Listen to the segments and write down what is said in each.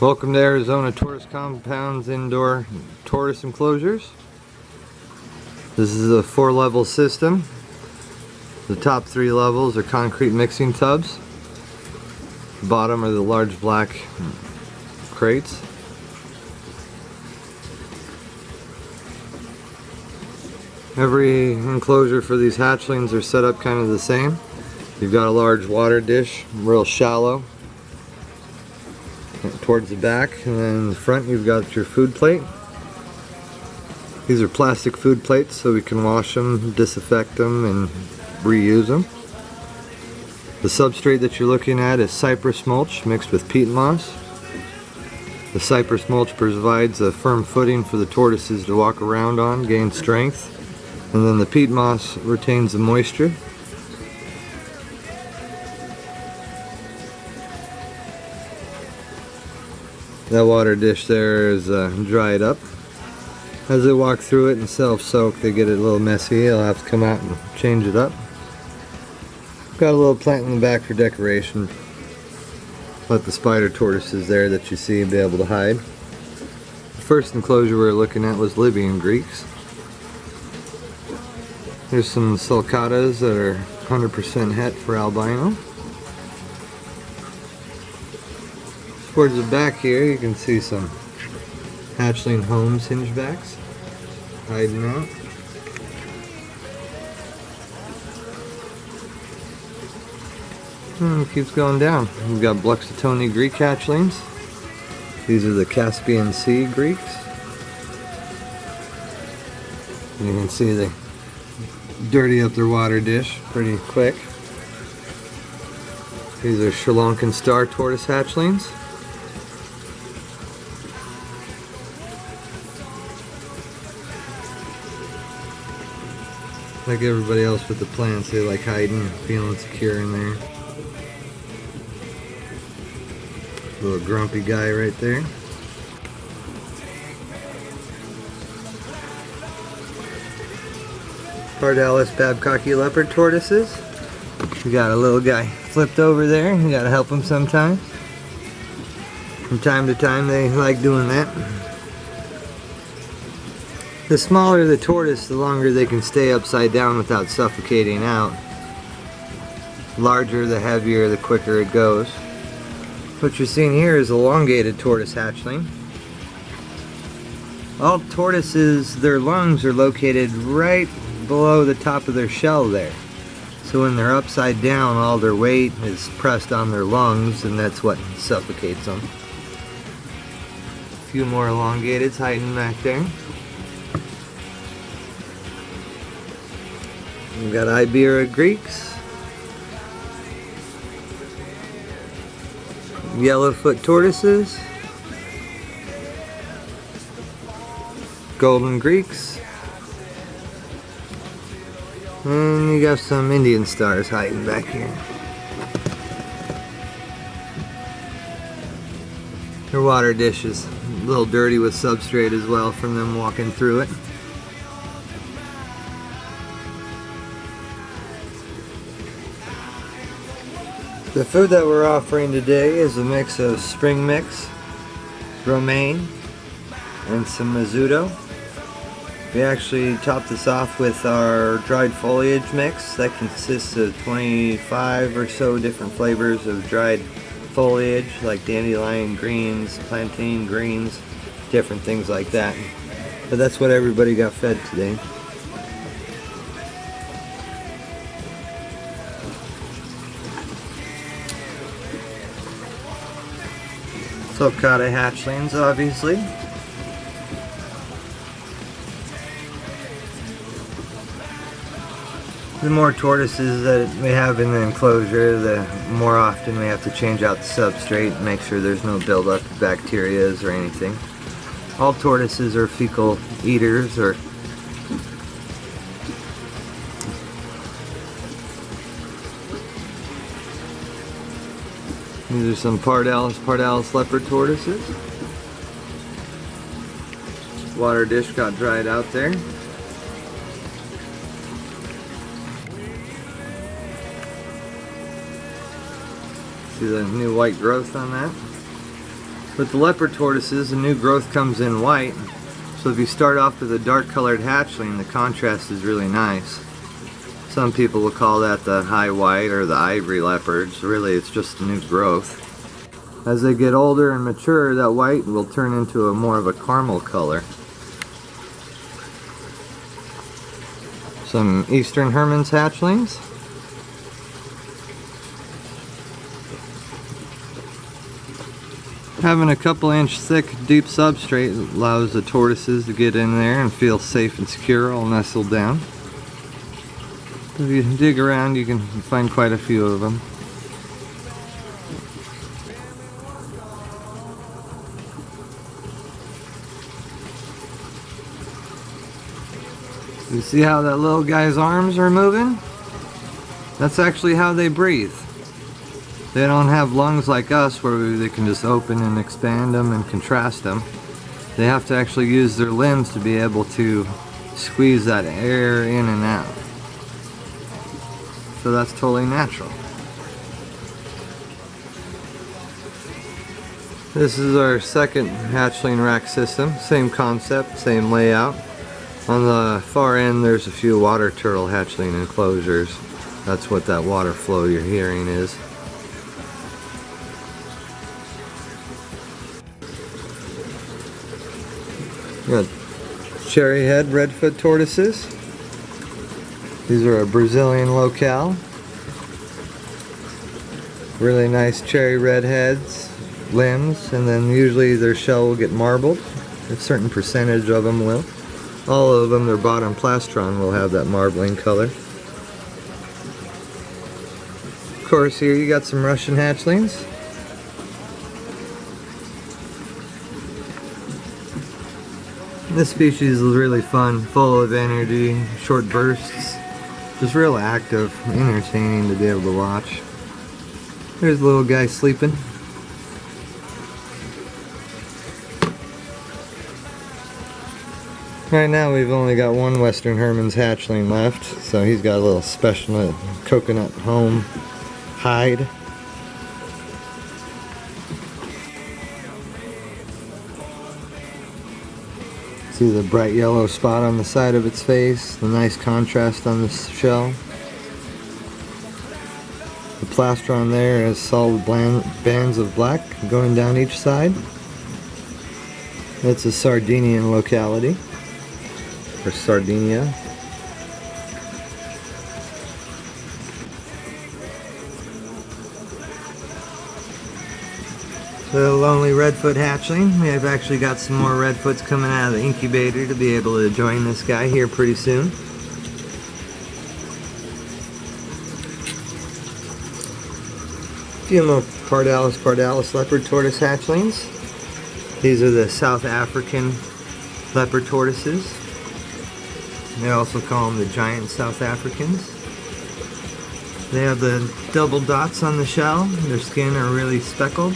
Welcome to Arizona Tortoise Compound's indoor tortoise enclosures. This is a 4-level system. The top 3 levels are concrete mixing tubs. The bottom are the large black crates. Every enclosure for these hatchlings are set up kind of the same. You've got a large water dish, real shallow, towards the back, and then in the front you've got your food plate. These are plastic food plates, so we can wash them, disinfect them, and reuse them. The substrate that you're looking at is cypress mulch mixed with peat moss. The cypress mulch provides a firm footing for the tortoises to walk around on, gain strength, and then the peat moss retains the moisture. That water dish there is dried up. As they walk through it and self-soak, they get it a little messy. I'll have to come out and change it up. Got a little plant in the back for decoration. Let the spider tortoises there that you see be able to hide. The first enclosure we were looking at was Libyan Greeks. There's some sulcatas that are 100% het for albino. Towards the back here you can see some hatchling homes hingebacks hiding out. And it keeps going down. We've got Bluxitoni Greek hatchlings. These are the Caspian Sea Greeks. You can see they dirty up their water dish pretty quick. These are Sri Lankan star tortoise hatchlings. Like everybody else with the plants, they like hiding, feeling secure in there. Little grumpy guy right there. Pardalis babcocki leopard tortoises. We got a little guy flipped over there. You gotta help him sometimes. From time to time they like doing that. The smaller the tortoise, the longer they can stay upside down without suffocating out. Larger, the heavier, the quicker it goes. What you're seeing here is elongated tortoise hatchling. All tortoises, their lungs are located right below the top of their shell there. So when they're upside down, all their weight is pressed on their lungs, and that's what suffocates them. A few more elongateds hiding back there. We've got Iberia Greeks, yellowfoot tortoises, golden Greeks, and you got some Indian stars hiding back here. Their water dish is a little dirty with substrate as well from them walking through it. The food that we're offering today is a mix of spring mix, romaine, and some mizuto. We actually top this off with our dried foliage mix that consists of 25 or so different flavors of dried foliage like dandelion greens, plantain greens, different things like that. But that's what everybody got fed today. Sulcata hatchlings, obviously. The more tortoises that we have in the enclosure, the more often we have to change out the substrate and make sure there's no buildup of bacteria or anything. All tortoises are fecal eaters, or these are some Pardalis leopard tortoises. Water dish got dried out there. See the new white growth on that? With the leopard tortoises, the new growth comes in white, so if you start off with a dark colored hatchling, the contrast is really nice. Some people will call that the high white or the ivory leopards. Really, it's just new growth. As they get older and mature, that white will turn into more of a caramel color. Some Eastern Hermann's hatchlings. Having a couple inch thick deep substrate allows the tortoises to get in there and feel safe and secure, all nestled down. If you dig around, you can find quite a few of them. You see how that little guy's arms are moving? That's actually how they breathe. They don't have lungs like us where they can just open and expand them and contrast them. They have to actually use their limbs to be able to squeeze that air in and out. So that's totally natural. This is our second hatchling rack system. Same concept, same layout. On the far end there's a few water turtle hatchling enclosures. That's what that water flow you're hearing is. Got cherry head redfoot tortoises. These are a Brazilian locale. Really nice cherry red heads, limbs, and then usually their shell will get marbled. A certain percentage of them will. All of them, their bottom plastron will have that marbling color. Of course, here you got some Russian hatchlings. This species is really fun, full of energy, short bursts, just real active, entertaining to be able to watch. There's a little guy sleeping. Right now we've only got one Western Hermann's hatchling left, so he's got a little special coconut home hide. See the bright yellow spot on the side of its face, the nice contrast on the shell. The plastron there has solid bands of black going down each side. That's a Sardinian locality, or Sardinia. The lonely redfoot hatchling. We have actually got some more redfoots coming out of the incubator to be able to join this guy here pretty soon. A few more pardalis leopard tortoise hatchlings. These are the South African leopard tortoises. They also call them the giant South Africans. They have the double dots on the shell. Their skin are really speckled.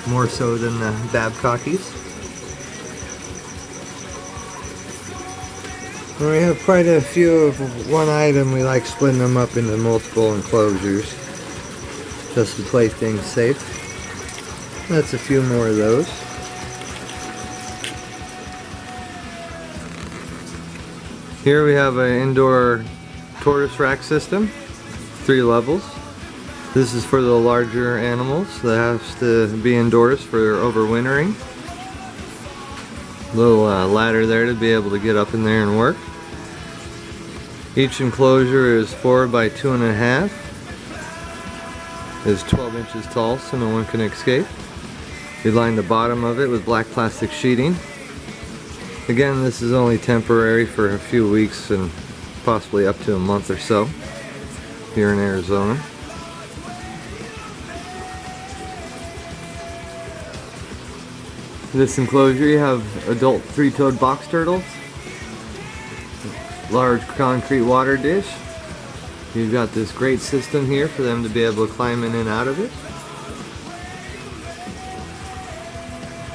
More so than the Babcockies. And we have quite a few of one item. We like splitting them up into multiple enclosures just to play things safe. That's a few more of those. Here we have an indoor tortoise rack system, 3 levels. This is for the larger animals that have to be indoors for overwintering. Little ladder there to be able to get up in there and work. Each enclosure is 4 by 2.5. It's 12 inches tall so no one can escape. We line the bottom of it with black plastic sheeting. Again, this is only temporary for a few weeks and possibly up to a month or so here in Arizona. This enclosure you have adult 3-toed box turtles, large concrete water dish. You've got this great system here for them to be able to climb in and out of it.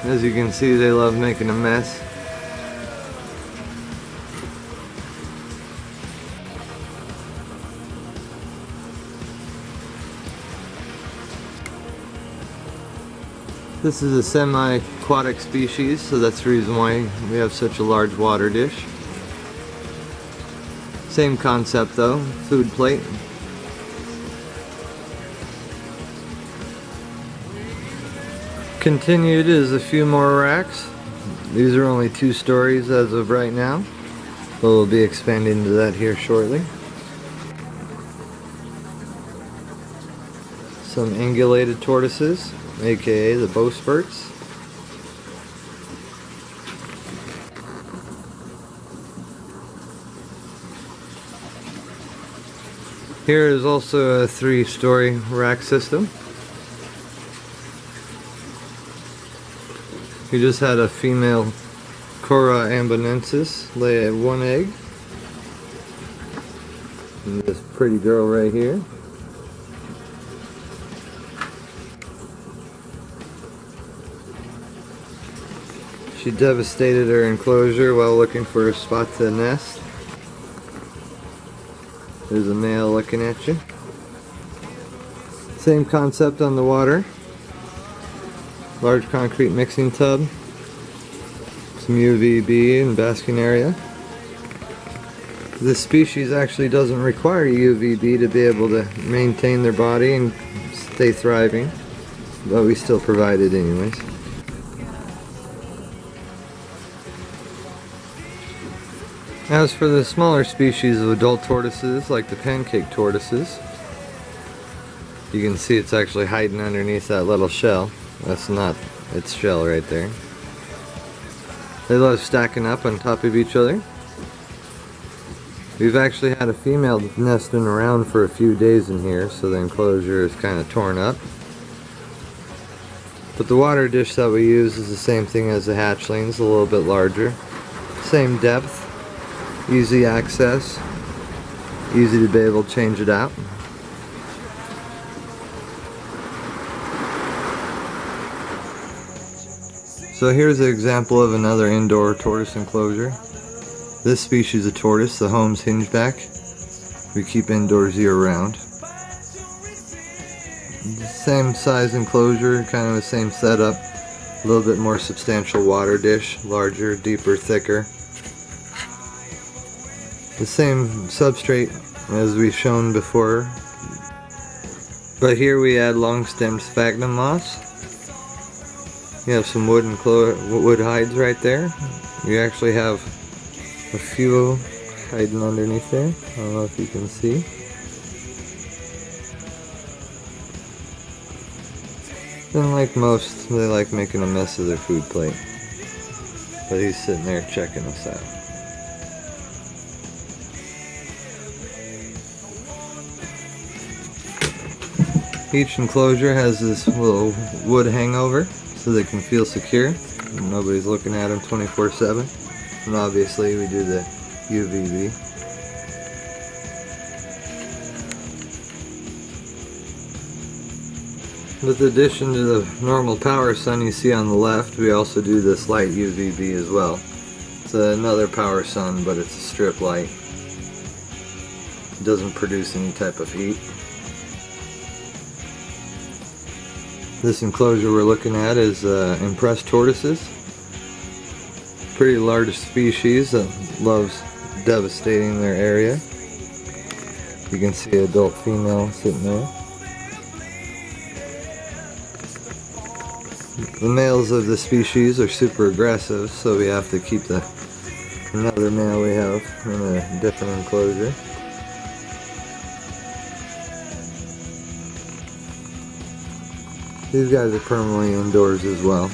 As you can see, they love making a mess. This is a semi-aquatic species, so that's the reason why we have such a large water dish. Same concept though, food plate. Continued is a few more racks. These are only 2 stories as of right now, but we'll be expanding to that here shortly. Some angulated tortoises, aka the bowspurts. Here is also a 3-story rack system. We just had a female Cora ambonensis lay 1 egg. And this pretty girl right here. She devastated her enclosure while looking for a spot to nest. There's a male looking at you. Same concept on the water. Large concrete mixing tub. Some UVB and basking area. This species actually doesn't require UVB to be able to maintain their body and stay thriving, but we still provide it anyways. As for the smaller species of adult tortoises, like the pancake tortoises, you can see it's actually hiding underneath that little shell. That's not its shell right there. They love stacking up on top of each other. We've actually had a female nesting around for a few days in here, so the enclosure is kind of torn up. But the water dish that we use is the same thing as the hatchlings, a little bit larger. Same depth. Easy access, easy to be able to change it out. So here's an example of another indoor tortoise enclosure. This species of tortoise, the Holmes hingeback, we keep indoors year-round. Same size enclosure, kind of the same setup, a little bit more substantial water dish, larger, deeper, thicker. The same substrate as we've shown before, but here we add long-stemmed sphagnum moss. You have some wood hides right there. You actually have a few hiding underneath there. I don't know if you can see. And like most, they like making a mess of their food plate. But he's sitting there checking us out. Each enclosure has this little wood hangover so they can feel secure and nobody's looking at them 24/7. And obviously we do the UVB. With the addition to the normal power sun you see on the left, we also do this light UVB as well. It's another power sun, but it's a strip light. It doesn't produce any type of heat. This enclosure we're looking at is impressed tortoises. Pretty large species that loves devastating their area. You can see an adult female sitting there. The males of the species are super aggressive, so we have to keep another male we have in a different enclosure. These guys are permanently indoors as well.